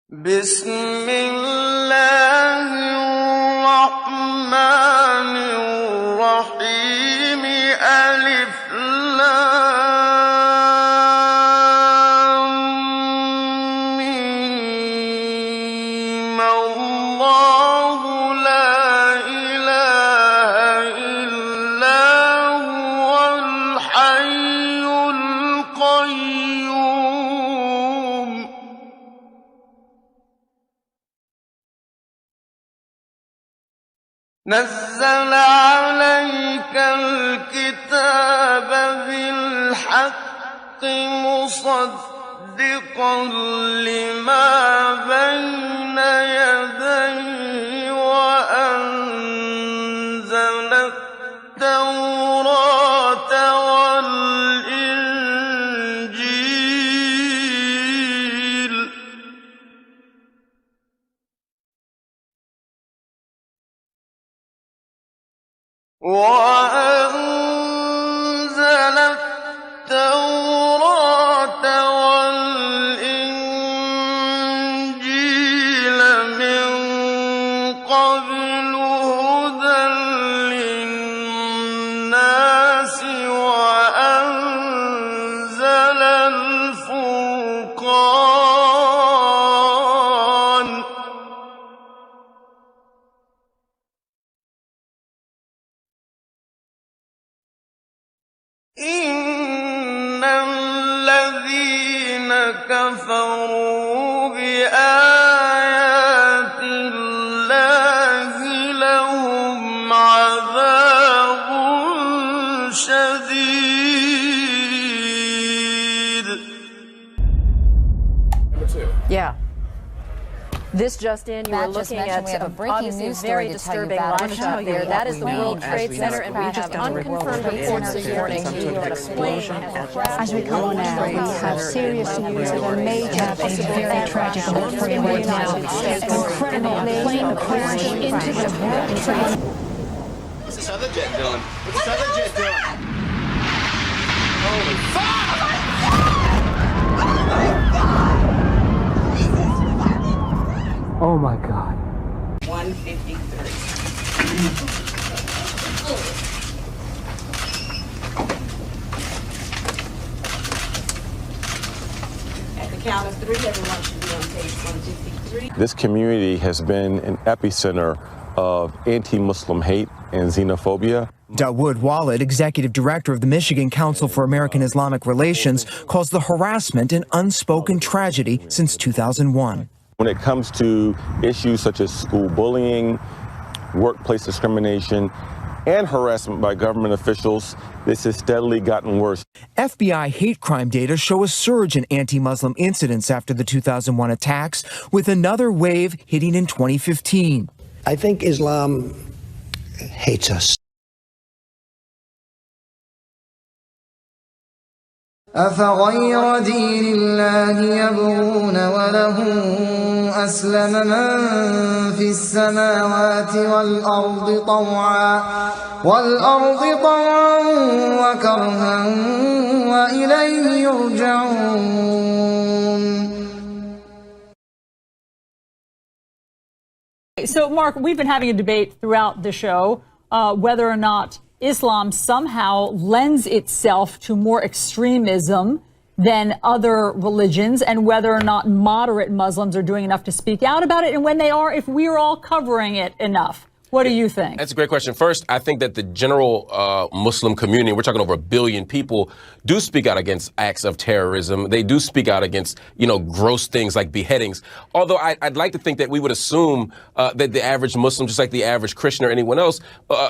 بسم الله الرحمن الرحيم ألف لام ميم الله لا إله إلا هو الحي القيوم نزل عليك الكتاب بالحق مصدقا لما بين يديه وأنزل التوراة والإنجيل من قبل هدى للناس وأنزل الفرقان إن الذين كفروا بآيات الله لهم عذاب شديد. Yeah. This just in, you were looking at we have a breaking obviously news very story to tell you disturbing about. live shot there. That is the World Trade Center, and we just got unconfirmed reports this morning. New York plane has crashed. As we come on now, we have serious news of a major, a very tragic event right now. Incredible plane crash into the World Trade. What's this other jet doing? What's this other jet doing? Holy fuck! Oh my God. 153. At the count of three, everyone should be on page 153. This community has been an epicenter of anti-Muslim hate and xenophobia. Dawood Walid, executive director of the Michigan Council for American Islamic Relations, calls the harassment an unspoken tragedy since 2001. When it comes to issues such as school bullying, workplace discrimination, and harassment by government officials, this has steadily gotten worse. FBI hate crime data show a surge in anti-Muslim incidents after the 2001 attacks, with another wave hitting in 2015. I think Islam hates us. أفغير دين الله يبغون وله أسلم من في السماوات والأرض طوعا وكرها وإليه يرجعون. So, Mark, we've been having a debate throughout the show whether or not Islam somehow lends itself to more extremism than other religions, and whether or not moderate Muslims are doing enough to speak out about it, and when they are, if we're all covering it enough. What do you think? That's a great question. First, I think that the general Muslim community, we're talking over 1 billion people, do speak out against acts of terrorism. They do speak out against, gross things like beheadings. Although I'd like to think that we would assume that the average Muslim, just like the average Christian or anyone else,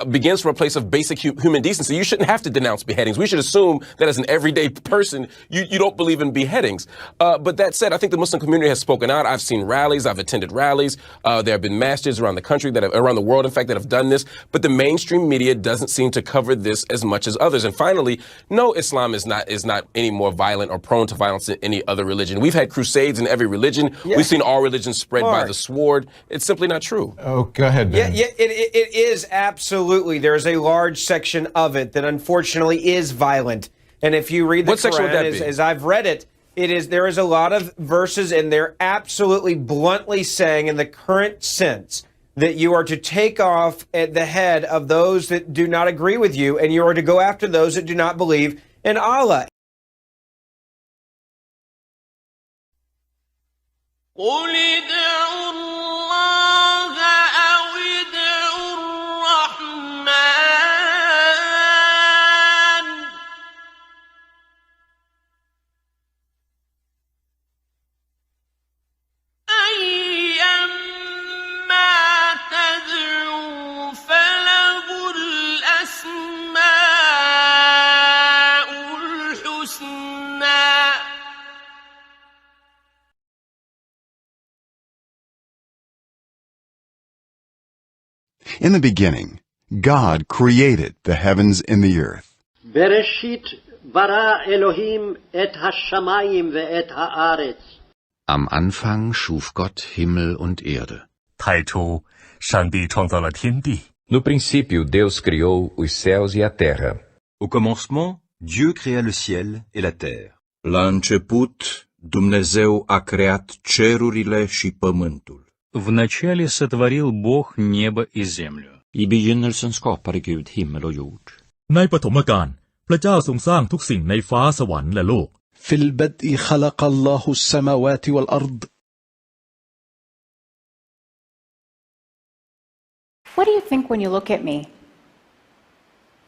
begins from a place of basic human decency. You shouldn't have to denounce beheadings. We should assume that as an everyday person, you don't believe in beheadings. But that said, I think the Muslim community has spoken out. I've seen rallies. I've attended rallies. There have been masjids around the country, around the world, in fact, that have done this, but the mainstream media doesn't seem to cover this as much as others. And finally, no, Islam is not any more violent or prone to violence than any other religion. We've had crusades in every religion. Yeah. We've seen all religions spread by the sword. It's simply not true. Oh, go ahead, Ben. Yeah, it is absolutely. There's a large section of it that unfortunately is violent. And if you read the Quran, as I've read it, There is a lot of verses in there absolutely bluntly saying in the current sense that you are to take off at the head of those that do not agree with you, and you are to go after those that do not believe in Allah. In the beginning, God created the heavens and the earth. Bereshit bara Elohim et hashamayim ve'et haaretz. Am Anfang schuf Gott Himmel und Erde. 太初，上帝创造了天地。No princípio, Deus criou os céus e a terra. Au commencement, Dieu créa le ciel et la terre. La început, Dumnezeu a creat cerurile și pământul. Вначале сотворил Бог небо и землю. I begynnelsen skapade Gud himmel och jord. ในปฐมกาลพระเจ้าทรงสร้างทุกสิ่งในฟ้าสวรรค์และโลก في البدء خلق الله السماوات والأرض. What do you think when you look at me?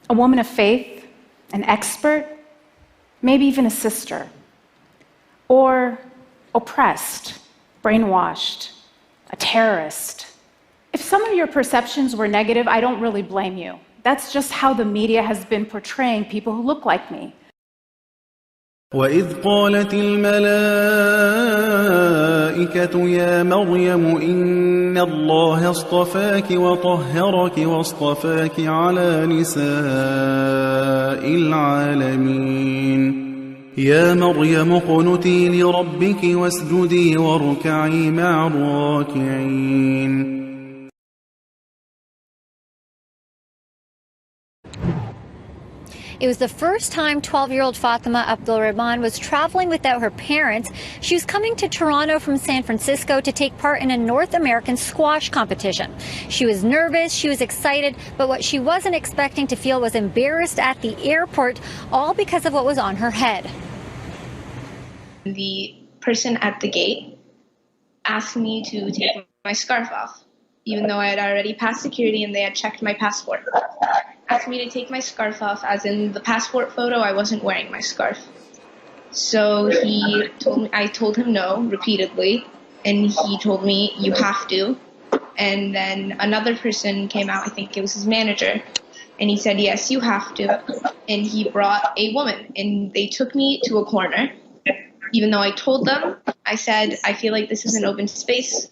A woman of faith, an expert, maybe even a sister, or oppressed, brainwashed, a terrorist? If some of your perceptions were negative, I don't really blame you. That's just how the media has been portraying people who look like me. وإذ قالت الملائكة يا مريم إن الله اصطفاك وطهرك واصطفاك على نساء العالمين يا مريم اقنتي لربك واسجدي واركعي مع الراكعين. It was the first time 12-year-old Fatima Abdul-Rahman was traveling without her parents. She was coming to Toronto from San Francisco to take part in a North American squash competition. She was nervous, she was excited, but what she wasn't expecting to feel was embarrassed at the airport, all because of what was on her head. The person at the gate asked me to take my scarf off, even though I had already passed security and they had checked my passport. Asked me to take my scarf off, as in the passport photo, I wasn't wearing my scarf. So I told him no repeatedly, and he told me, you have to. And then another person came out, I think it was his manager, and he said, yes, you have to. And he brought a woman, and they took me to a corner. Even though I told them, I said, I feel like this is an open space.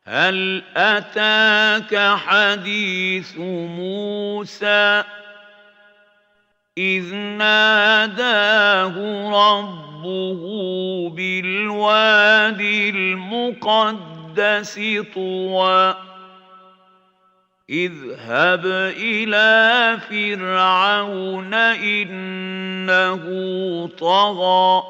هل أتاك حديث موسى إذ ناداه ربه بالوادي المقدس طوى اذهب إلى فرعون إنه طغى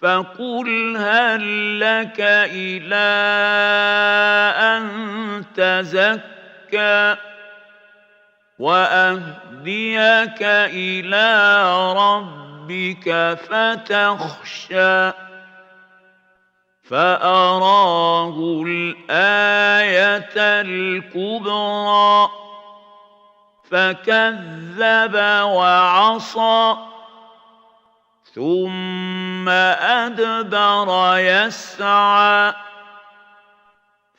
فقل هل لك إلى أن تزكى وأهديك إلى ربك فتخشى فأراه الآية الكبرى فكذب وعصى ثم أدبر يسعى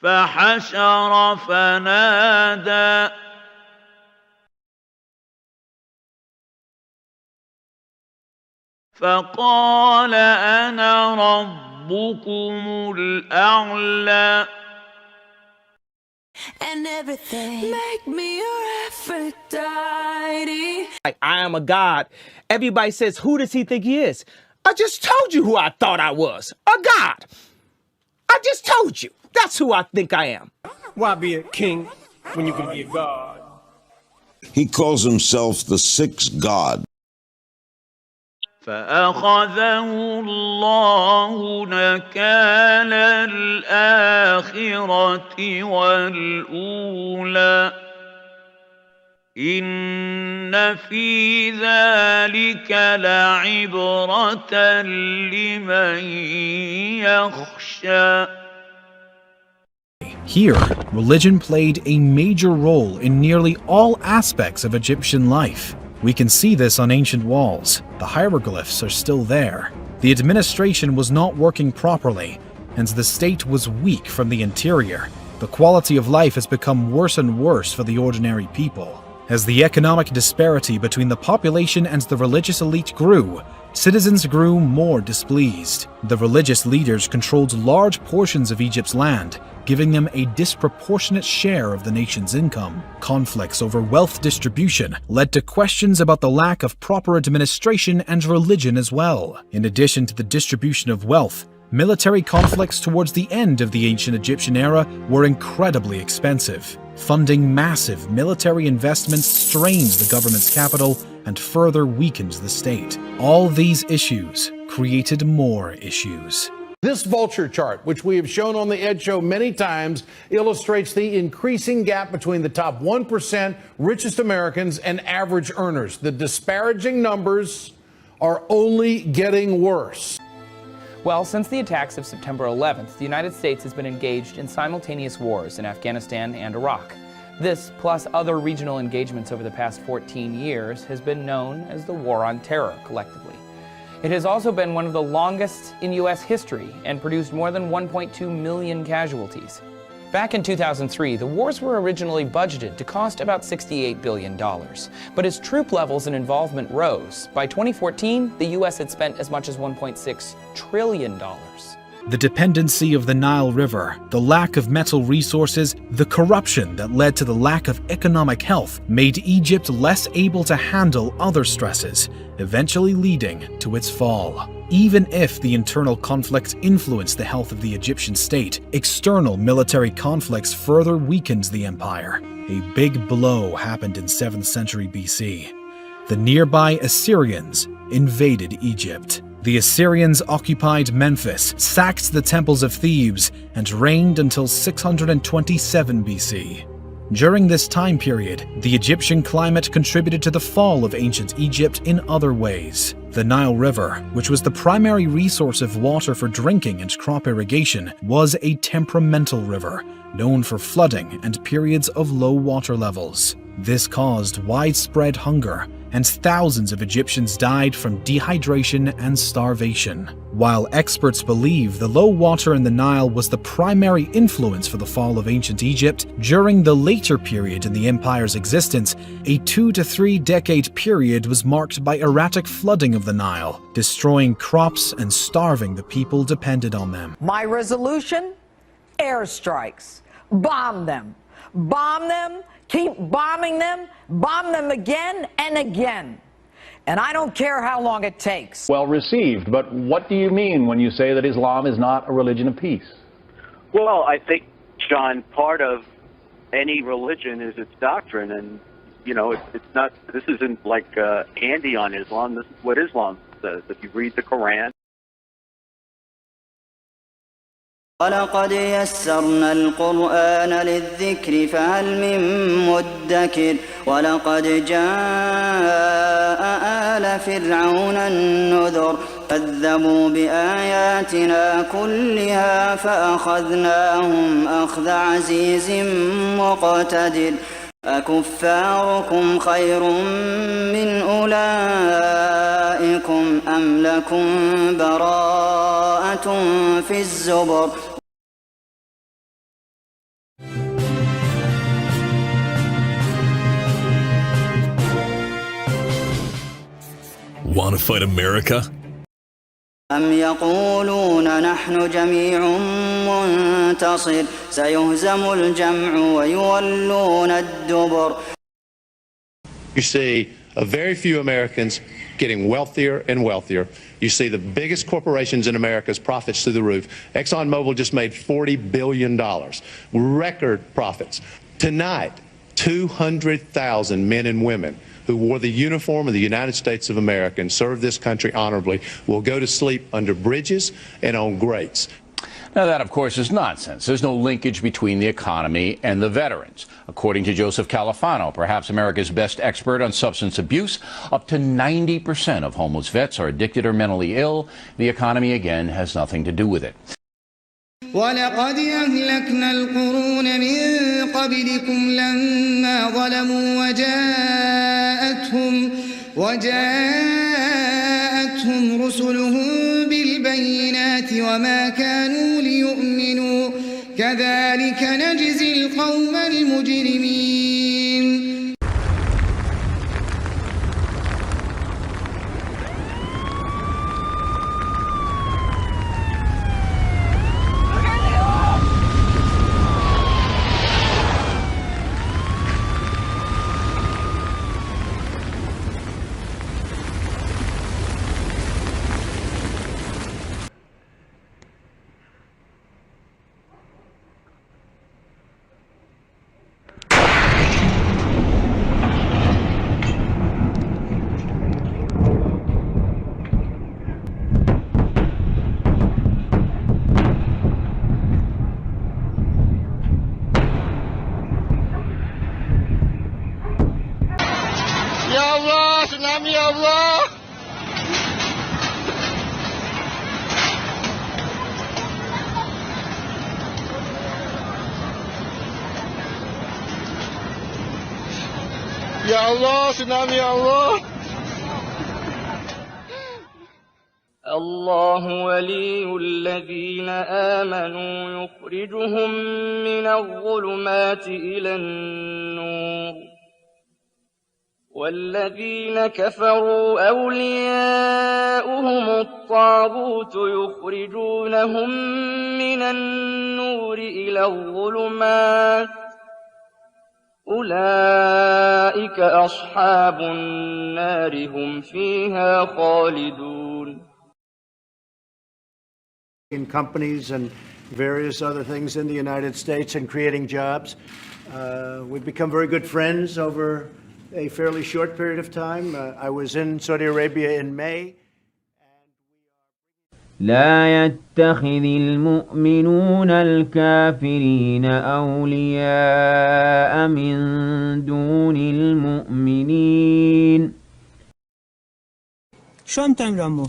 فحشر فنادى فقال أنا ربكم الأعلى And everything make me your Aphrodite. Like, I am a god. Everybody says, who does he think he is? I just told you who I thought I was. A god. I just told you. That's who I think I am. Why be a king when you can be a god? He calls himself the sixth god. فأخذه الله نكال الآخرة والأولى إن في ذلك لعبرة لمن يخشى. Here, religion played a major role in nearly all aspects of Egyptian life. We can see this on ancient walls. The hieroglyphs are still there. The administration was not working properly, and the state was weak from the interior. The quality of life has become worse and worse for the ordinary people. As the economic disparity between the population and the religious elite grew, citizens grew more displeased. The religious leaders controlled large portions of Egypt's land, giving them a disproportionate share of the nation's income. Conflicts over wealth distribution led to questions about the lack of proper administration and religion as well. In addition to the distribution of wealth, military conflicts towards the end of the ancient Egyptian era were incredibly expensive. Funding massive military investments strained the government's capital and further weakened the state. All these issues created more issues. This vulture chart, which we have shown on the Ed Show many times, illustrates the increasing gap between the top 1% richest Americans and average earners. The disparaging numbers are only getting worse. Well, since the attacks of September 11th, the United States has been engaged in simultaneous wars in Afghanistan and Iraq. This, plus other regional engagements over the past 14 years, has been known as the War on Terror collectively. It has also been one of the longest in U.S. history and produced more than 1.2 million casualties. Back in 2003, the wars were originally budgeted to cost about $68 billion. But as troop levels and involvement rose, by 2014, the U.S. had spent as much as $1.6 trillion. The dependency of the Nile River, the lack of metal resources, the corruption that led to the lack of economic health made Egypt less able to handle other stresses, eventually leading to its fall. Even if the internal conflicts influenced the health of the Egyptian state, external military conflicts further weakened the empire. A big blow happened in 7th century BC. The nearby Assyrians invaded Egypt. The Assyrians occupied Memphis, sacked the temples of Thebes, and reigned until 627 BC. During this time period, the Egyptian climate contributed to the fall of ancient Egypt in other ways. The Nile River, which was the primary resource of water for drinking and crop irrigation, was a temperamental river, known for flooding and periods of low water levels. This caused widespread hunger, and thousands of Egyptians died from dehydration and starvation. While experts believe the low water in the Nile was the primary influence for the fall of ancient Egypt, during the later period in the empire's existence, a 2 to 3 decade period was marked by erratic flooding of the Nile, destroying crops and starving the people dependent on them. My resolution? Airstrikes. Bomb them. Bomb them. Keep bombing them, bomb them again and again. And I don't care how long it takes. Well received, but what do you mean when you say that Islam is not a religion of peace? Well, I think, John, part of any religion is its doctrine, and, you know, it's not, this isn't like Andy on Islam, this is what Islam says. If you read the Quran, ولقد يسرنا القرآن للذكر فهل من مدكر ولقد جاء آل فرعون النذر كذبوا بآياتنا كلها فأخذناهم أخذ عزيز مقتدر أكفاركم خير من أولئكم أم لكم براءة في الزبر Want to fight America? أم يقولون نحن جميع منتصر سيهزم الجمع ويولون الدبر. You see, very few Americans getting wealthier and wealthier. You see the biggest corporations in America's profits through the roof. ExxonMobil just made $40 billion, record profits. Tonight, 200,000 men and women who wore the uniform of the United States of America and served this country honorably will go to sleep under bridges and on grates. Now, that, of course, is nonsense. There's no linkage between the economy and the veterans. According to Joseph Califano, perhaps America's best expert on substance abuse, up to 90% of homeless vets are addicted or mentally ill. The economy, again, has nothing to do with it. ولقد أهلكنا القرون من قبلكم لما ظلموا وجاءتهم رسلهم بالبينات وما كانوا ليؤمنوا كذلك نجزي القوم المجرمين. Ya Allah, tsunami ya Allah. Ya Allah, tsunami ya Allah. الله ولي الذين آمنوا يخرجهم من الظلمات إلى النور والذين كفروا أولياؤهم الطاغوت يخرجونهم من النور إلى الظلمات أولئك أصحاب النار هم فيها خالدون. In companies and various other things in the United States and creating jobs. We've become very good friends over a fairly short period of time. I was in Saudi Arabia in May. لا يتخذ المؤمنون الكافرين أولياء من دون المؤمنين. شو عم تعملوا عمو؟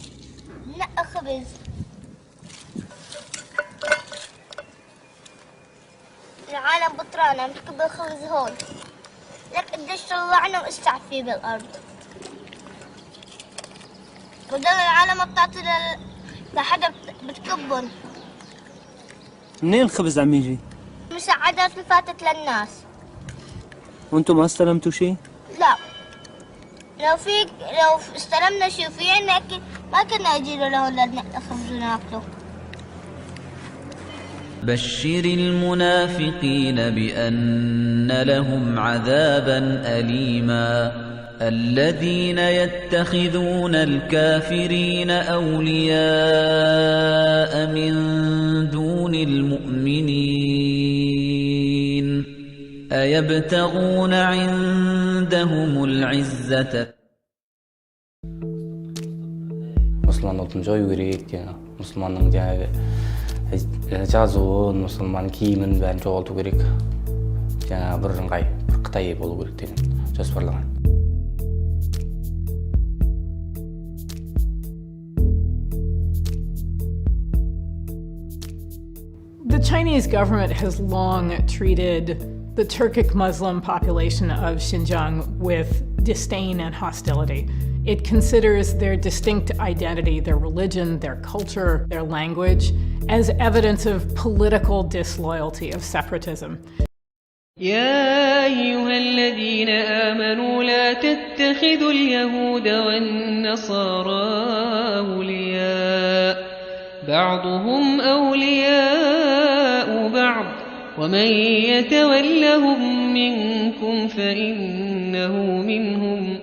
نقى خبز. العالم بطرانة مركب الخبز هون. لك قديش طلعنا وقشع فيه بالأرض. وده العالم ما بتعطي لحدا بتكبن. منين الخبز عم يجي؟ مساعدات اللي فاتت للناس. وانتم ما استلمتوا شيء؟ لا. لو استلمنا شيء في عنا ما كنا نجيله لهون لنقى خبز وناكله. بشر المنافقين بأن لهم عذابا أليما الذين يتخذون الكافرين أولياء من دون المؤمنين أيبتغون عندهم العزة. Müslümanlıktan yürüyerek yani Müslümanlığın yani жазуын мұсылман киімін бәрін жоғалту керек. Жаңа бірыңғай Қытай болу керек деген жоспарлаған. The Chinese government has long treated the Turkic Muslim population of Xinjiang with disdain and hostility. It considers their distinct identity, their religion, their culture, their language, as evidence of political disloyalty, of separatism. يا أيها الذين آمنوا لا تتخذوا اليهود والنصارى أولياء بعضهم أولياء بعض ومن يتولهم منكم فإنه منهم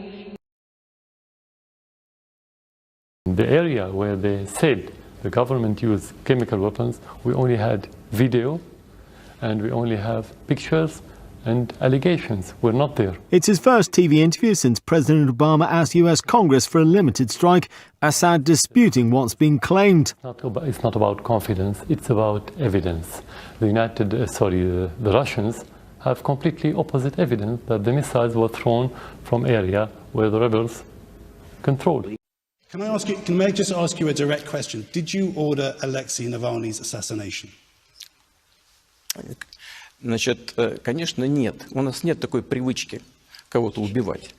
the area where they said the government used chemical weapons, we only had video and we only have pictures and allegations. We're not there. It's his first TV interview since President Obama asked US Congress for a limited strike, Assad disputing what's been claimed. It's not about confidence, it's about evidence. The Russians have completely opposite evidence that the missiles were thrown from area where the rebels control. Can I just ask you a direct question? Did you order Alexei Navalny's assassination? Значит, конечно, нет. У нас нет такой привычки кого-то убивать.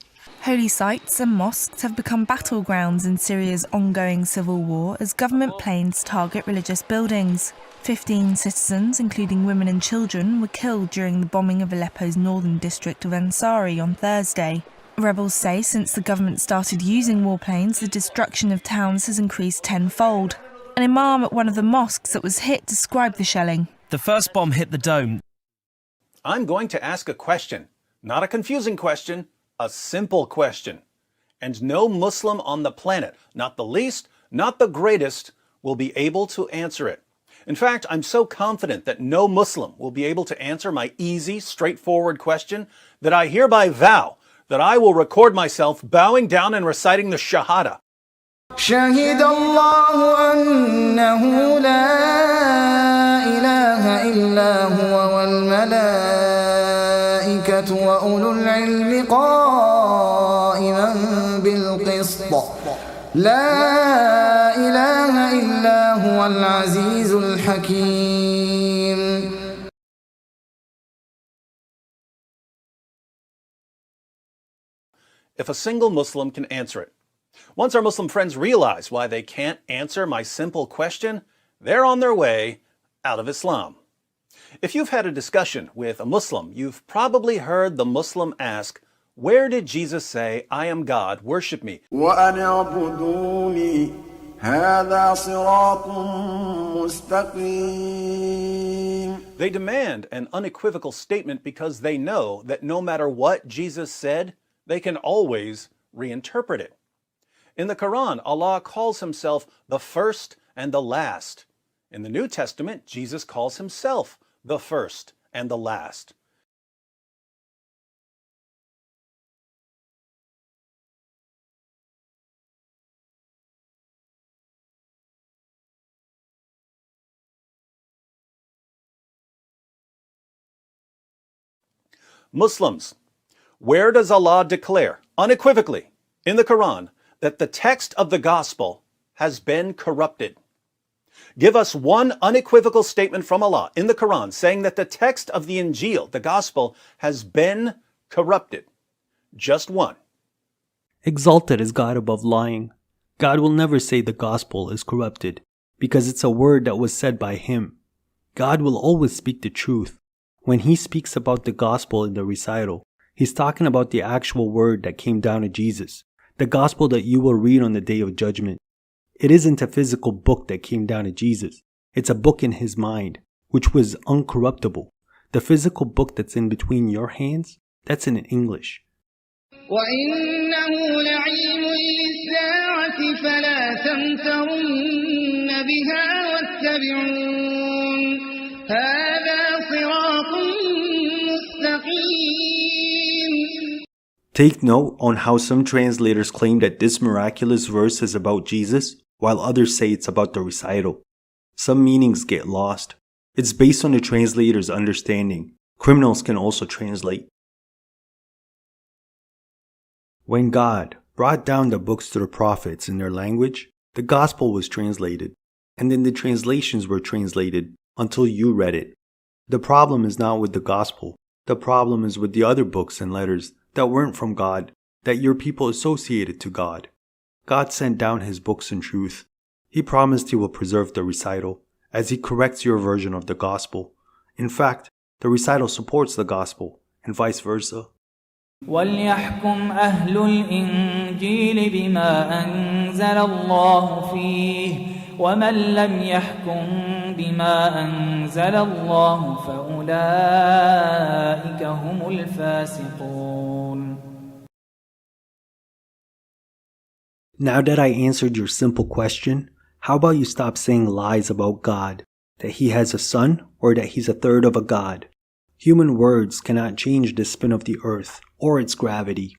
Holy sites and mosques have become battlegrounds in Syria's ongoing civil war as government planes target religious buildings. 15 citizens, including women and children, were killed during the bombing of Aleppo's northern district of Ansari on Thursday. Rebels say since the government started using warplanes, the destruction of towns has increased tenfold. An imam at one of the mosques that was hit described the shelling. The first bomb hit the dome. I'm going to ask a question, not a confusing question, a simple question. And no Muslim on the planet, not the least, not the greatest, will be able to answer it. In fact, I'm so confident that no Muslim will be able to answer my easy, straightforward question that I hereby vow that I will record myself bowing down and reciting the Shahada. شهد الله أنه لا إله إلا هو والملائكة وأولو العلم قائما بالقسط لا إله إلا هو العزيز الحكيم. If a single Muslim can answer it. Once our Muslim friends realize why they can't answer my simple question, they're on their way out of Islam. If you've had a discussion with a Muslim, you've probably heard the Muslim ask, where did Jesus say, I am God, worship me? وأن اعبدوني هذا صراط مستقيم. They demand an unequivocal statement because they know that no matter what Jesus said, they can always reinterpret it. In the Quran, Allah calls himself the first and the last. In the New Testament, Jesus calls himself the first and the last. Muslims, where does Allah declare unequivocally in the Quran that the text of the gospel has been corrupted? Give us one unequivocal statement from Allah in the Quran saying that the text of the Injil, the gospel, has been corrupted. Just one. Exalted is God above lying. God will never say the gospel is corrupted because it's a word that was said by him. God will always speak the truth. When he speaks about the gospel in the recital, he's talking about the actual word that came down to Jesus. The gospel that you will read on the day of judgment. It isn't a physical book that came down to Jesus. It's a book in his mind, which was uncorruptible. The physical book that's in between your hands, that's in English. وَإِنَّهُ لَعِلْمٌ لِلسَّاعَةِ فَلَا تَمْتَرُنَّ بِهَا وَاتَّبِعُونِ هَذَا صِرَاطٌ مُسْتَقِيمٌ. Take note on how some translators claim that this miraculous verse is about Jesus, while others say it's about the recital. Some meanings get lost. It's based on the translator's understanding. Criminals can also translate. When God brought down the books to the prophets in their language, the gospel was translated, and then the translations were translated until you read it. The problem is not with the gospel. The problem is with the other books and letters that weren't from God, that your people associated to God. God sent down his books in truth. He promised he will preserve the recital as he corrects your version of the gospel. In fact, the recital supports the gospel and vice versa. وليحكم أهل الإنجيل بما أنزل الله فيه ومن لم يحكم بما أنزل الله فأولئك هم الفاسقون. Now that I answered your simple question, how about you stop saying lies about God, that he has a son or that he's a third of a god? Human words cannot change the spin of the earth or its gravity.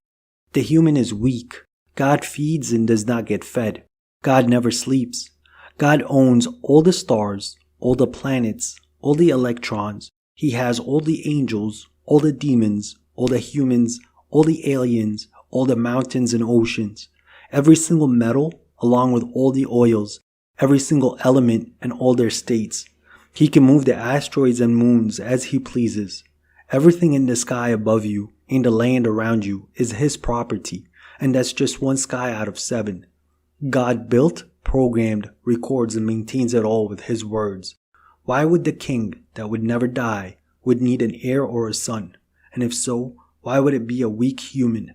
The human is weak. God feeds and does not get fed. God never sleeps. God owns all the stars, all the planets, all the electrons. He has all the angels, all the demons, all the humans, all the aliens, all the mountains and oceans, every single metal along with all the oils, every single element and all their states. He can move the asteroids and moons as he pleases. Everything in the sky above you and the land around you is his property, and that's just one sky out of 7. God built, programmed, records, and maintains it all with his words. Why would the king that would never die would need an heir or a son? And if so, why would it be a weak human?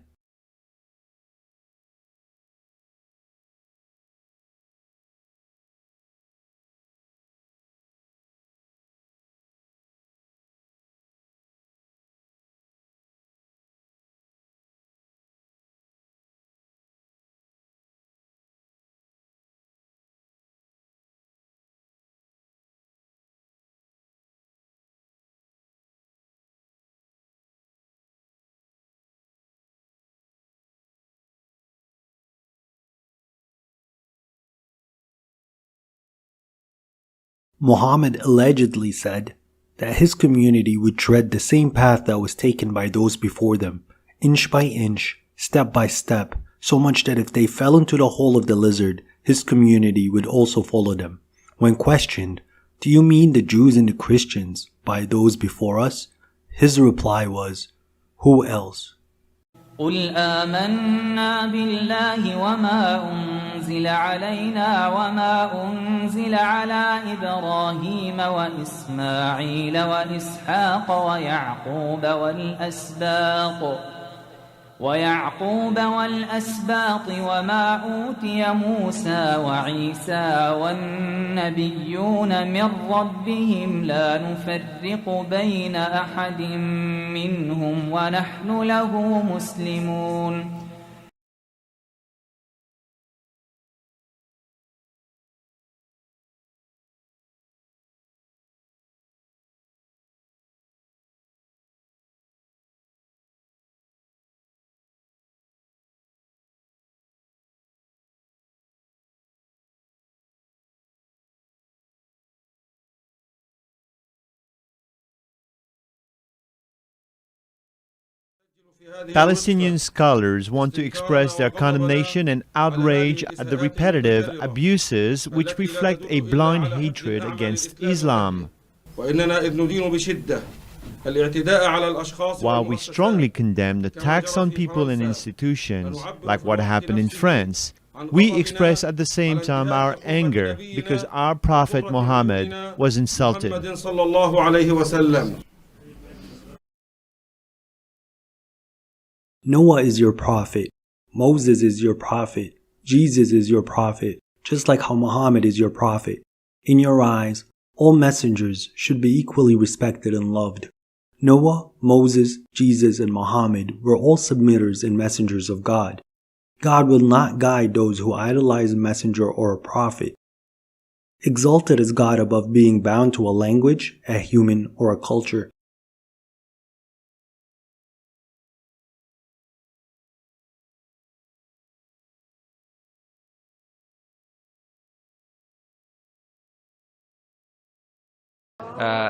Muhammad allegedly said that his community would tread the same path that was taken by those before them, inch by inch, step by step, so much that if they fell into the hole of the lizard, his community would also follow them. When questioned, "Do you mean the Jews and the Christians by those before us?" his reply was, "Who else?" قل آمنا بالله وما أنزل علينا وما أنزل على إبراهيم وإسماعيل وإسحاق ويعقوب والأسباط وما أوتي موسى وعيسى والنبيون من ربهم لا نفرق بين أحد منهم ونحن له مسلمون. Palestinian scholars want to express their condemnation and outrage at the repetitive abuses which reflect a blind hatred against Islam. While we strongly condemn attacks on people and institutions, like what happened in France, we express at the same time our anger because our Prophet Muhammad was insulted. Noah is your prophet, Moses is your prophet, Jesus is your prophet, just like how Muhammad is your prophet. In your eyes, all messengers should be equally respected and loved. Noah, Moses, Jesus, and Muhammad were all submitters and messengers of God. God will not guide those who idolize a messenger or a prophet. Exalted is God above being bound to a language, a human, or a culture.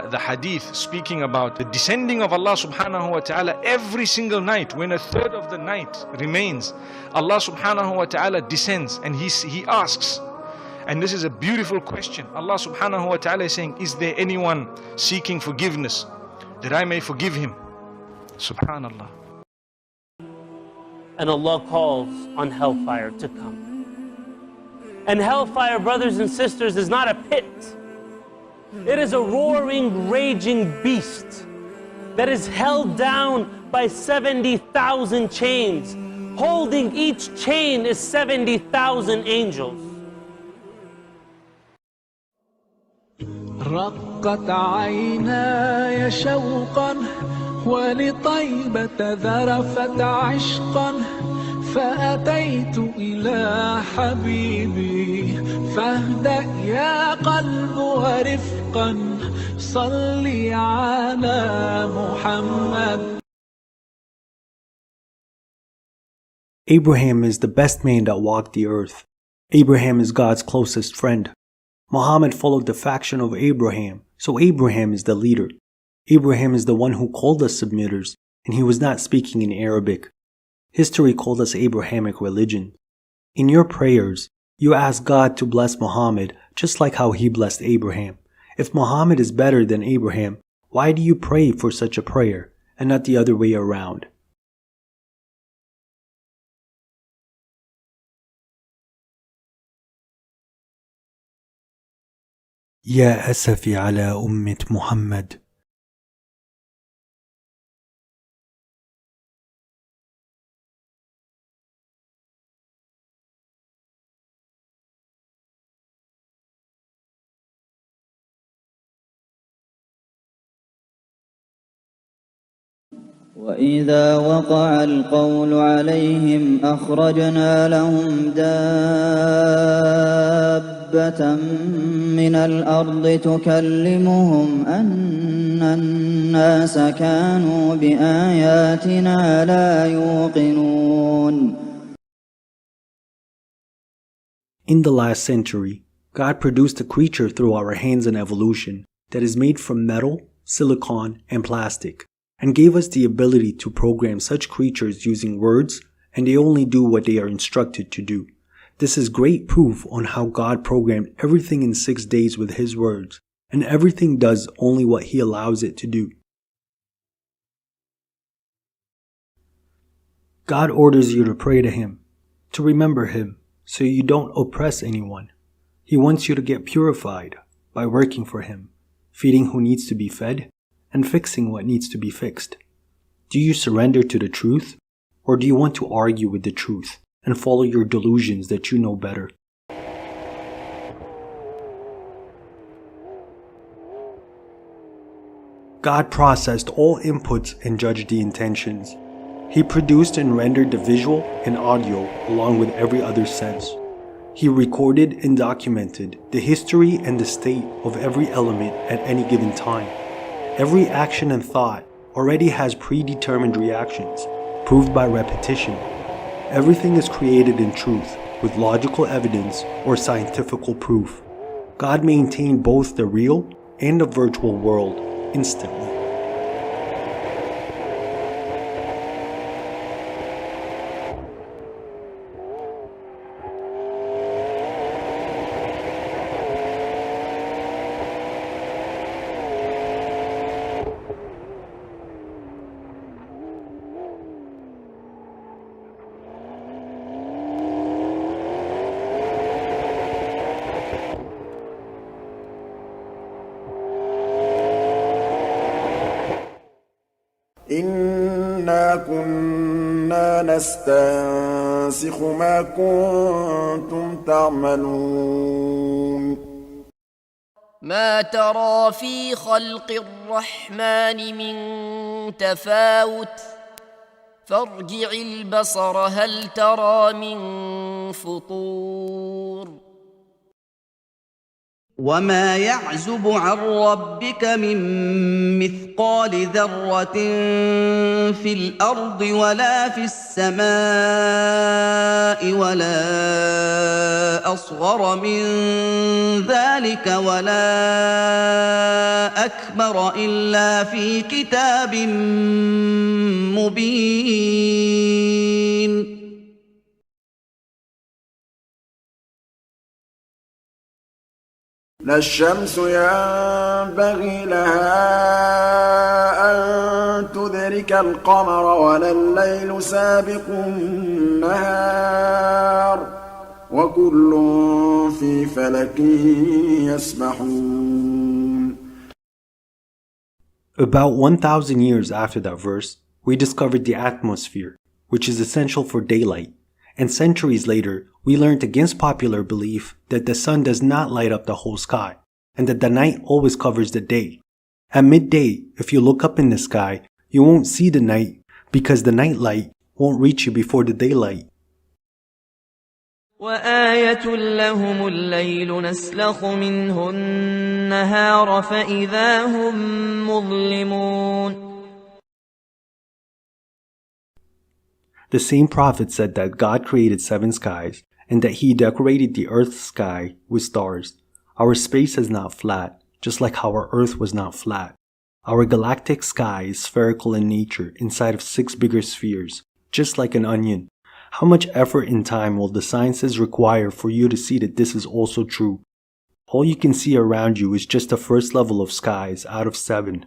The hadith speaking about the descending of Allah subhanahu wa ta'ala every single night. When a third of the night remains, Allah subhanahu wa ta'ala descends and he asks, and this is a beautiful question. Allah subhanahu wa ta'ala is saying, is there anyone seeking forgiveness that I may forgive him? Subhanallah. And Allah calls on hellfire to come. And hellfire, brothers and sisters, is not a pit. It is a roaring, raging beast that is held down by 70,000 chains. Holding each chain is 70,000 angels. رقت عيناي شوقا ولطيبة ذرفت عشقا فأتيت إلى حبيبي فاهدأ يا قلب ورفقا صل على محمد. Abraham is the best man that walked the earth. Abraham is God's closest friend. Muhammad followed the faction of Abraham, so Abraham is the leader. Abraham is the one who called us submitters, and he was not speaking in Arabic. History called us Abrahamic religion. In your prayers, you ask God to bless Muhammad just like how he blessed Abraham. If Muhammad is better than Abraham, why do you pray for such a prayer and not the other way around? يا أسفي على أمة محمد. وإذا وقع القول عليهم أخرجنا لهم دابة من الأرض تكلمهم أن الناس كانوا بآياتنا لا يوقنون. In the last century, God produced a creature through our hands in evolution that is made from metal, silicon, and plastic, and gave us the ability to program such creatures using words, and they only do what they are instructed to do. This is great proof on how God programmed everything in 6 days with His words, and everything does only what He allows it to do. God orders you to pray to Him, to remember Him, so you don't oppress anyone. He wants you to get purified by working for Him, feeding who needs to be fed, and fixing what needs to be fixed. Do you surrender to the truth, or do you want to argue with the truth and follow your delusions that you know better? God processed all inputs and judged the intentions. He produced and rendered the visual and audio along with every other sense. He recorded and documented the history and the state of every element at any given time. Every action and thought already has predetermined reactions, proved by repetition. Everything is created in truth, with logical evidence or scientifical proof. God maintained both the real and the virtual world instantly. إنا كنا نستنسخ ما كنتم تعملون ما ترى في خلق الرحمن من تفاوت فارجع البصر هل ترى من فطور وما يعزب عن ربك من مثقال ذرة في الأرض ولا في السماء ولا أصغر من ذلك ولا أكبر إلا في كتاب مبين لا الشمس ينبغي لها أن تدرك القمر ولا الليل سابق النهار وكل في فلك يسبحون. About 1,000 years after that verse, we discovered the atmosphere, which is essential for daylight. And centuries later, we learned against popular belief that the sun does not light up the whole sky, and that the night always covers the day. At midday, if you look up in the sky, you won't see the night because the night light won't reach you before the daylight. وآية لهم الليل نسلخ منه النهار فإذا هم مظلمون. The same prophet said that God created 7 skies and that he decorated the earth's sky with stars. Our space is not flat, just like how our earth was not flat. Our galactic sky is spherical in nature inside of 6 bigger spheres, just like an onion. How much effort and time will the sciences require for you to see that this is also true? All you can see around you is just the first level of skies out of 7.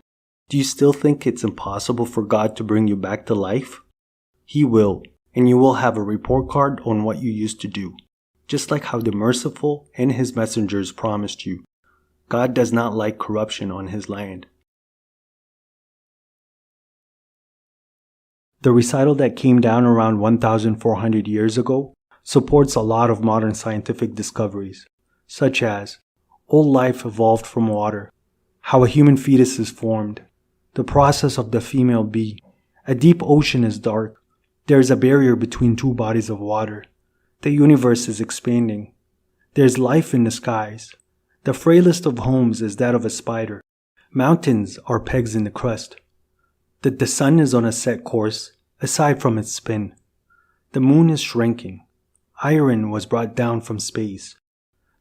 Do you still think it's impossible for God to bring you back to life? He will, and you will have a report card on what you used to do, just like how the merciful and his messengers promised you. God does not like corruption on his land. The recital that came down around 1,400 years ago supports a lot of modern scientific discoveries, such as all life evolved from water, how a human fetus is formed, the process of the female bee, a deep ocean is dark, there is a barrier between 2 bodies of water, the universe is expanding, there's life in the skies, the frailest of homes is that of a spider, mountains are pegs in the crust, that the sun is on a set course, aside from its spin. The moon is shrinking. Iron was brought down from space.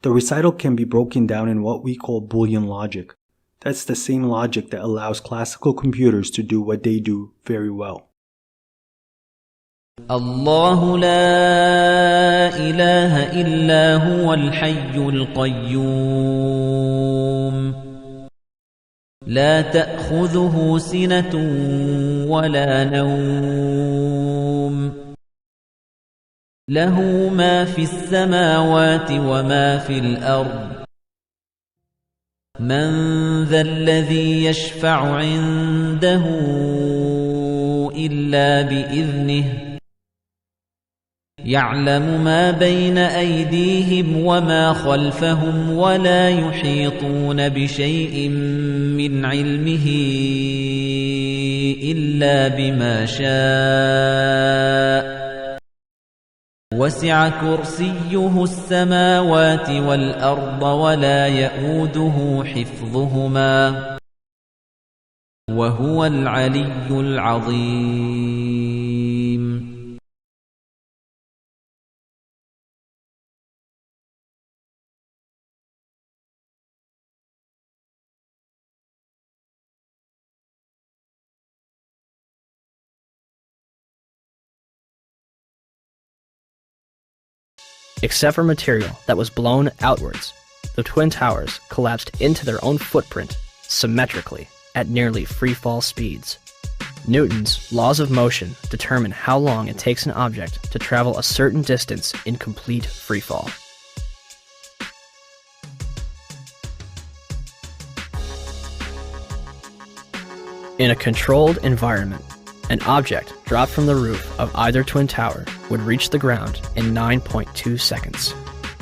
The recital can be broken down in what we call Boolean logic. That's the same logic that allows classical computers to do what they do very well. الله لا إله إلا هو الحي القيوم لا تأخذه سنة ولا نوم له ما في السماوات وما في الأرض من ذا الذي يشفع عنده إلا بإذنه يعلم ما بين أيديهم وما خلفهم ولا يحيطون بشيء من علمه إلا بما شاء وسع كرسيه السماوات والأرض ولا يئوده حفظهما وهو العلي العظيم. Except for material that was blown outwards, the Twin Towers collapsed into their own footprint, symmetrically, at nearly free-fall speeds. Newton's laws of motion determine how long it takes an object to travel a certain distance in complete freefall. In a controlled environment, an object dropped from the roof of either Twin Tower would reach the ground in 9.2 seconds.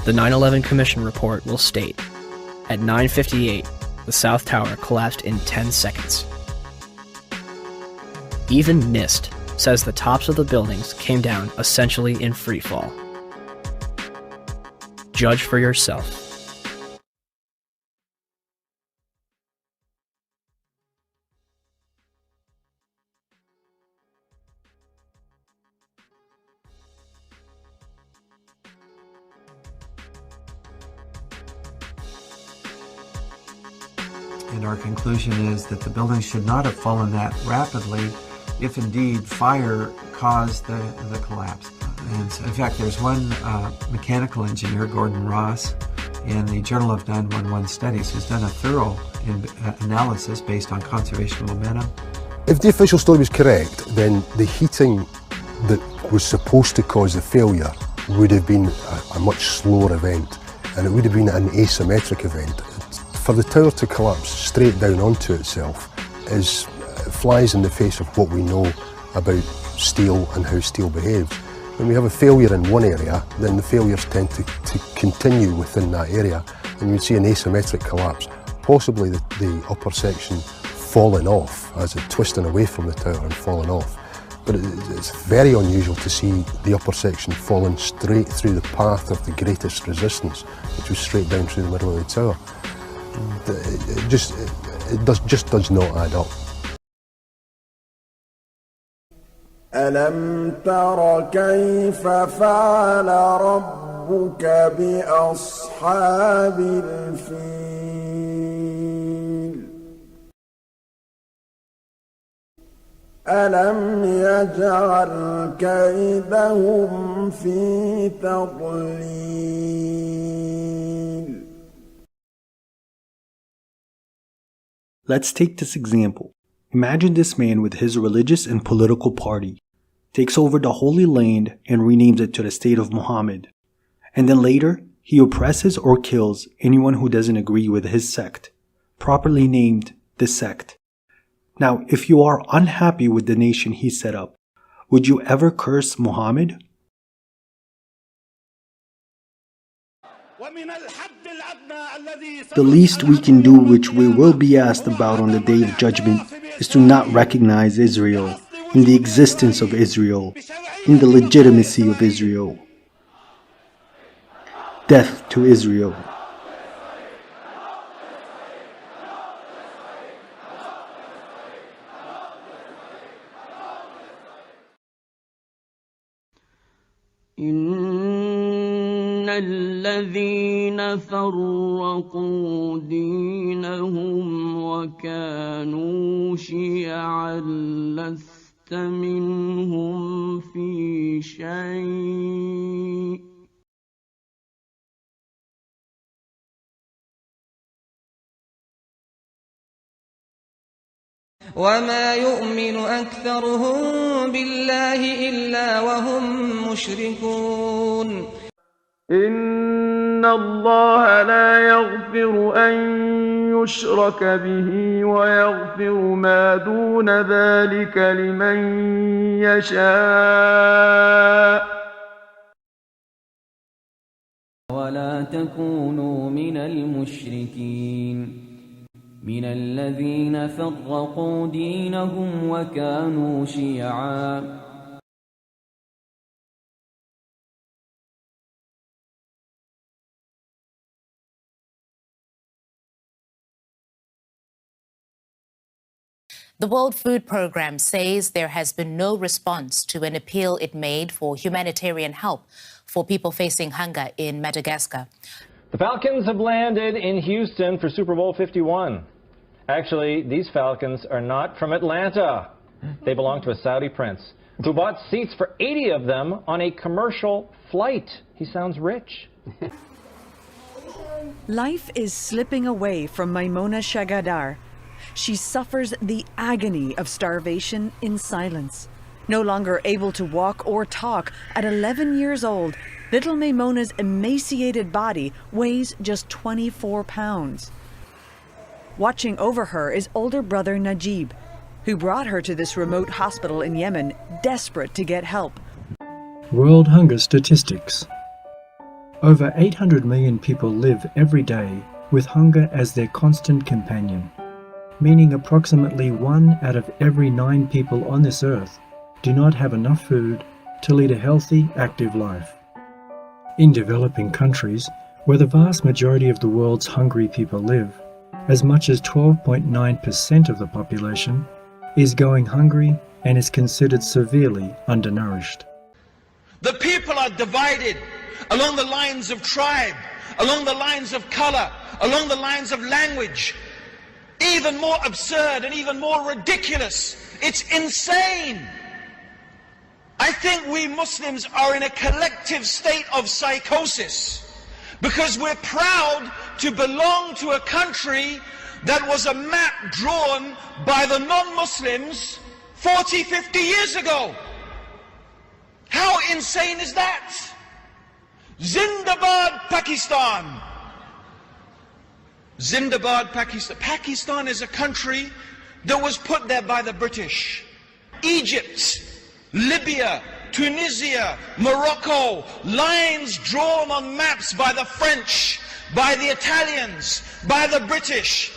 The 9/11 Commission report will state, at 9:58, the South Tower collapsed in 10 seconds. Even NIST says the tops of the buildings came down essentially in free fall. Judge for yourself. And our conclusion is that the building should not have fallen that rapidly if indeed fire caused the collapse. And in fact, there's one mechanical engineer, Gordon Ross, in the Journal of 911 Studies, who's done a thorough analysis based on conservation of momentum. If the official story was correct, then the heating that was supposed to cause the failure would have been a much slower event, and it would have been an asymmetric event. For the tower to collapse straight down onto itself flies in the face of what we know about steel and how steel behaves. When we have a failure in one area, then the failures tend to continue within that area, and you'd see an asymmetric collapse, possibly the upper section falling off as it twisting away from the tower and falling off. but it's very unusual to see the upper section falling straight through the path of the greatest resistance, which was straight down through the middle of the tower. It just does not add up. ألم تر كيف فعل ربك بأصحاب الفيل ألم يجعل كيدهم في تضليل. Let's take this example. Imagine this man with his religious and political party takes over the Holy Land and renames it to the state of Muhammad. And then later, he oppresses or kills anyone who doesn't agree with his sect, properly named the sect. Now, if you are unhappy with the nation he set up, would you ever curse Muhammad? The least we can do, which we will be asked about on the Day of Judgment, is to not recognize Israel, in the existence of Israel, in the legitimacy of Israel. Death to Israel. إن الذين فرقوا دينهم وكانوا شيعا لست منهم في شيء وما يؤمن أكثرهم بالله إلا وهم مشركون إن الله لا يغفر أن يشرك به ويغفر ما دون ذلك لمن يشاء ولا تكونوا من المشركين من الذين فرقوا دينهم وكانوا شيعا The World Food Programme says there has been no response to an appeal it made for humanitarian help for people facing hunger in Madagascar. The Falcons have landed in Houston for Super Bowl 51. Actually, these Falcons are not from Atlanta. They belong to a Saudi prince who bought seats for 80 of them on a commercial flight. He sounds rich. Life is slipping away from Maimona Shagadar. She suffers the agony of starvation in silence. No longer able to walk or talk, at 11 years old, little Maimona's emaciated body weighs just 24 pounds. Watching over her is older brother Najib, who brought her to this remote hospital in Yemen, desperate to get help. World hunger statistics. Over 800 million people live every day with hunger as their constant companion, meaning approximately 1 out of every 9 people on this earth do not have enough food to lead a healthy, active life. In developing countries, where the vast majority of the world's hungry people live, as much as 12.9% of the population is going hungry and is considered severely undernourished. The people are divided along the lines of tribe, along the lines of color, along the lines of language. Even more absurd and even more ridiculous. It's insane. I think we Muslims are in a collective state of psychosis because we're proud to belong to a country that was a map drawn by the non-Muslims 40, 50 years ago. How insane is that? Zindabad, Pakistan. Zindabad, Pakistan. Pakistan is a country that was put there by the British. Egypt, Libya, Tunisia, Morocco, lines drawn on maps by the French, by the Italians, by the British,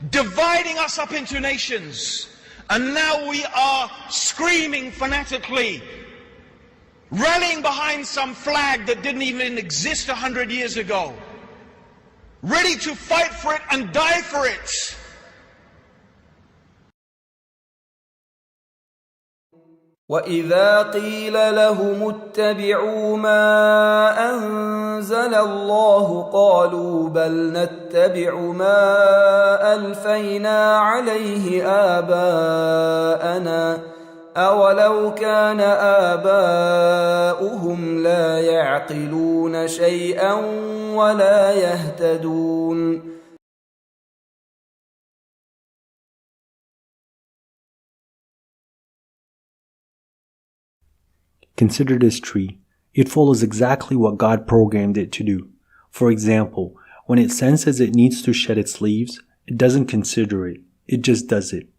dividing us up into nations. And now we are screaming fanatically, rallying behind some flag that didn't even exist 100 years ago, ready to fight for it and die for it. وَإِذَا قِيلَ لَهُمُ اتَّبِعُوا مَا أَنزَلَ اللَّهُ قَالُوا بَلْ نَتَّبِعُ مَا أَلْفَيْنَا عَلَيْهِ آبَاءَنَا أَوَلَوْ كَانَ آبَاؤُهُمْ لَا يَعْقِلُونَ شَيْئًا وَلَا يَهْتَدُونَ. Consider this tree. It follows exactly what God programmed it to do. For example, when it senses it needs to shed its leaves, it doesn't consider it. It just does it.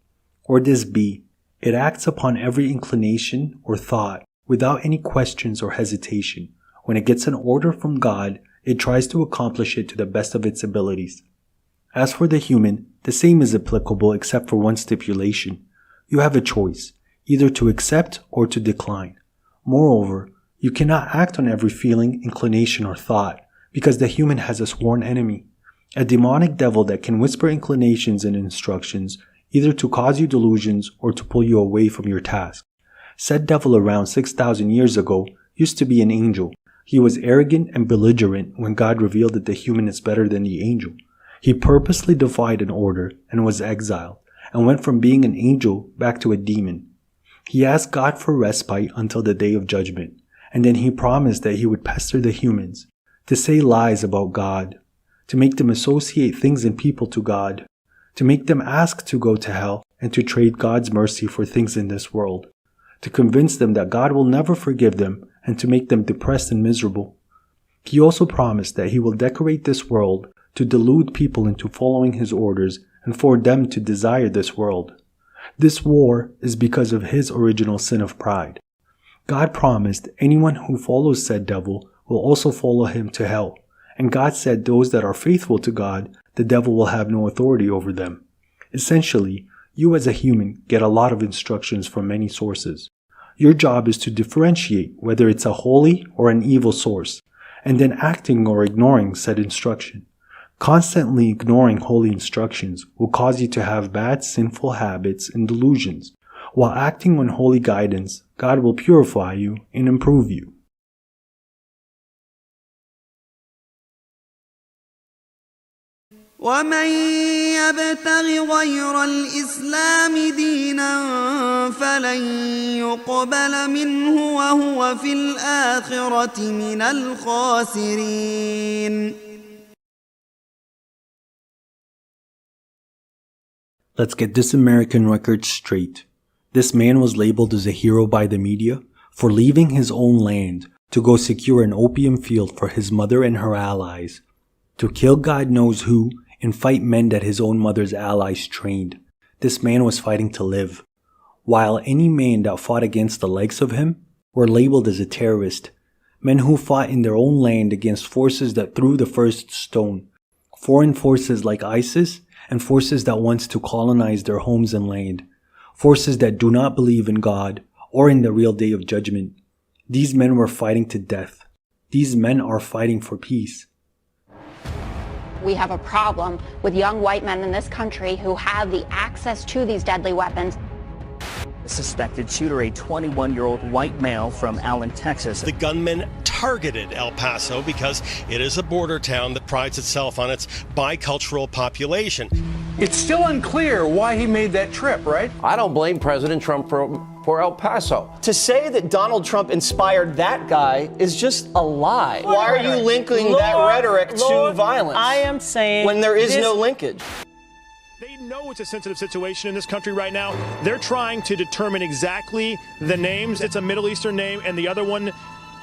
Or this bee. It acts upon every inclination or thought without any questions or hesitation. When it gets an order from God, it tries to accomplish it to the best of its abilities. As for the human, the same is applicable except for one stipulation. You have a choice, either to accept or to decline. Moreover, you cannot act on every feeling, inclination, or thought, because the human has a sworn enemy, a demonic devil that can whisper inclinations and instructions, either to cause you delusions or to pull you away from your task. Said devil around 6,000 years ago used to be an angel. He was arrogant and belligerent when God revealed that the human is better than the angel. He purposely defied an order and was exiled, and went from being an angel back to a demon. He asked God for respite until the day of judgment, and then he promised that he would pester the humans, to say lies about God, to make them associate things and people to God, to make them ask to go to hell, and to trade God's mercy for things in this world, to convince them that God will never forgive them, and to make them depressed and miserable. He also promised that he will decorate this world to delude people into following his orders and for them to desire this world. This war is because of his original sin of pride. God promised anyone who follows said devil will also follow him to hell, and God said those that are faithful to God, the devil will have no authority over them. Essentially, you as a human get a lot of instructions from many sources. Your job is to differentiate whether it's a holy or an evil source, and then acting or ignoring said instruction. Constantly ignoring holy instructions will cause you to have bad, sinful habits and delusions, while acting on holy guidance, God will purify you and improve you. ومن يبتغ غير الإسلام دينا فلن يقبل منه وهو في الآخرة من الخاسرين. Let's get this American record straight. This man was labeled as a hero by the media for leaving his own land to go secure an opium field for his mother and her allies, to kill God knows who and fight men that his own mother's allies trained. This man was fighting to live, while any man that fought against the likes of him were labeled as a terrorist, men who fought in their own land against forces that threw the first stone, foreign forces like ISIS, and forces that want to colonize their homes and land, forces that do not believe in God or in the real day of judgment. These men were fighting to death. These men are fighting for peace. We have a problem with young white men in this country who have the access to these deadly weapons. The suspected shooter, a 21-year-old white male from Allen, Texas. The gunman targeted El Paso because it is a border town that prides itself on its bicultural population. It's still unclear why he made that trip, right? I don't blame President Trump for El Paso. To say that Donald Trump inspired that guy is just a lie. Why are you linking that rhetoric to violence? I am saying when there is no linkage. They know it's a sensitive situation in this country right now. They're trying to determine exactly the names. It's a Middle Eastern name, and the other one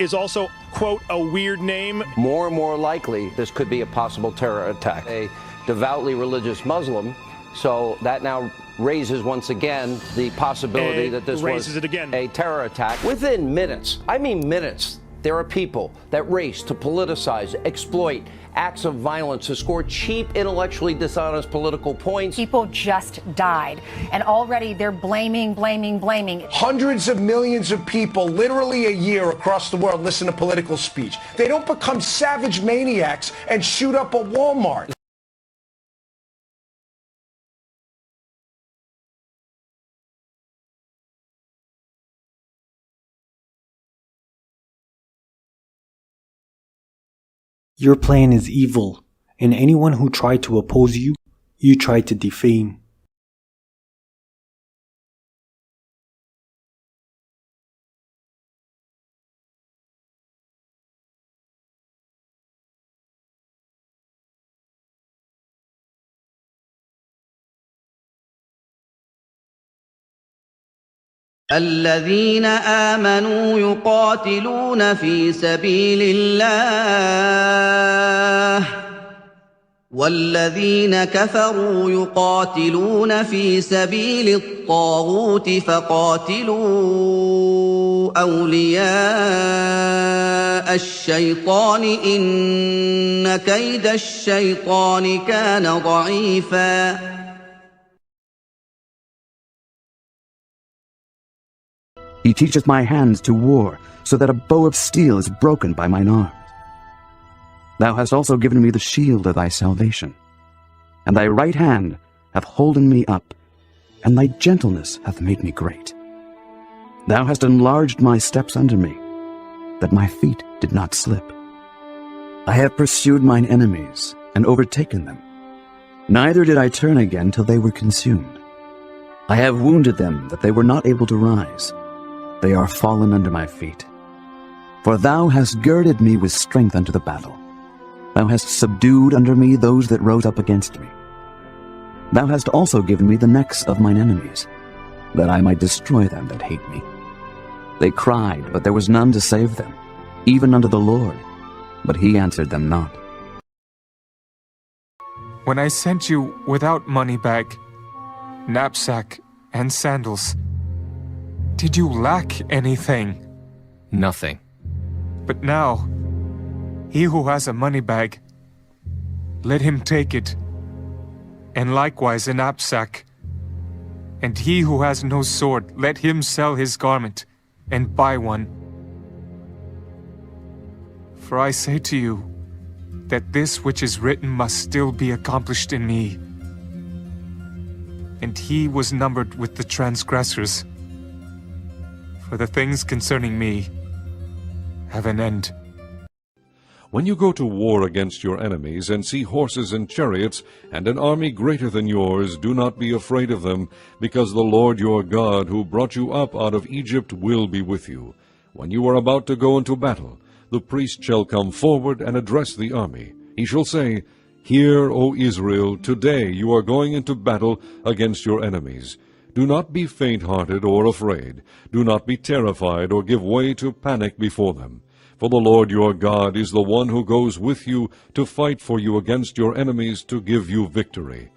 is also, quote, a weird name. More and more likely this could be a possible terror attack. A devoutly religious Muslim, so that now raises once again the possibility that this was a terror attack. Within minutes, I mean minutes, There are people that race to politicize, exploit acts of violence to score cheap, intellectually dishonest political points. People just died, and already they're blaming. Hundreds of millions of people, literally a year across the world, listen to political speech. They don't become savage maniacs and shoot up a Walmart. Your plan is evil, and anyone who tried to oppose you, you tried to defame. الذين آمنوا يقاتلون في سبيل الله والذين كفروا يقاتلون في سبيل الطاغوت فقاتلوا أولياء الشيطان إن كيد الشيطان كان ضعيفاً. He teacheth my hands to war, so that a bow of steel is broken by mine arms. Thou hast also given me the shield of thy salvation, and thy right hand hath holden me up, and thy gentleness hath made me great. Thou hast enlarged my steps under me, that my feet did not slip. I have pursued mine enemies, and overtaken them. Neither did I turn again till they were consumed. I have wounded them, that they were not able to rise. They are fallen under my feet. For thou hast girded me with strength unto the battle. Thou hast subdued under me those that rose up against me. Thou hast also given me the necks of mine enemies, that I might destroy them that hate me. They cried, but there was none to save them, even unto the Lord, but he answered them not. When I sent you without money bag, knapsack, and sandals, did you lack anything? Nothing. But now, he who has a money bag, let him take it, and likewise a knapsack. And he who has no sword, let him sell his garment, and buy one. For I say to you, that this which is written must still be accomplished in me. And he was numbered with the transgressors. For the things concerning me have an end. When you go to war against your enemies, and see horses and chariots, and an army greater than yours, do not be afraid of them, because the Lord your God, who brought you up out of Egypt, will be with you. When you are about to go into battle, the priest shall come forward and address the army. He shall say, Hear, O Israel, today you are going into battle against your enemies. Do not be faint-hearted or afraid. Do not be terrified or give way to panic before them. For the Lord your God is the one who goes with you to fight for you against your enemies to give you victory.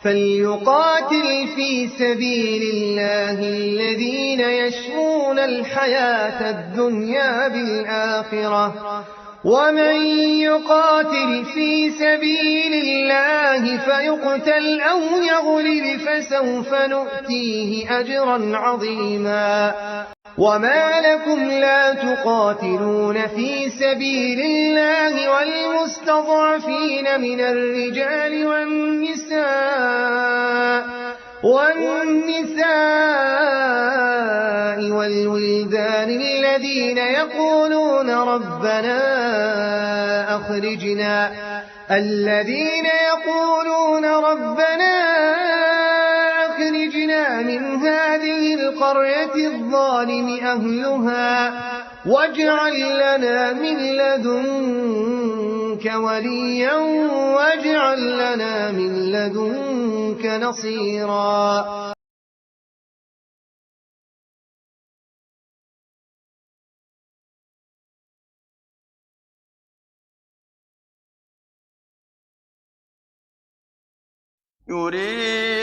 فليقاتل في سبيل الله الذين يشرون الحياة الدنيا بالآخرة ومن يقاتل في سبيل الله فيقتل أو يغلب فسوف نؤتيه أجرا عظيما وما لكم لا تقاتلون في سبيل الله والمستضعفين من الرجال والنساء والولدان الذين يقولون ربنا أخرجنا من هذه القرية الظالم أهلها واجعل لنا من لدنك وليا واجعل لنا من لدنك نصيرا. يريد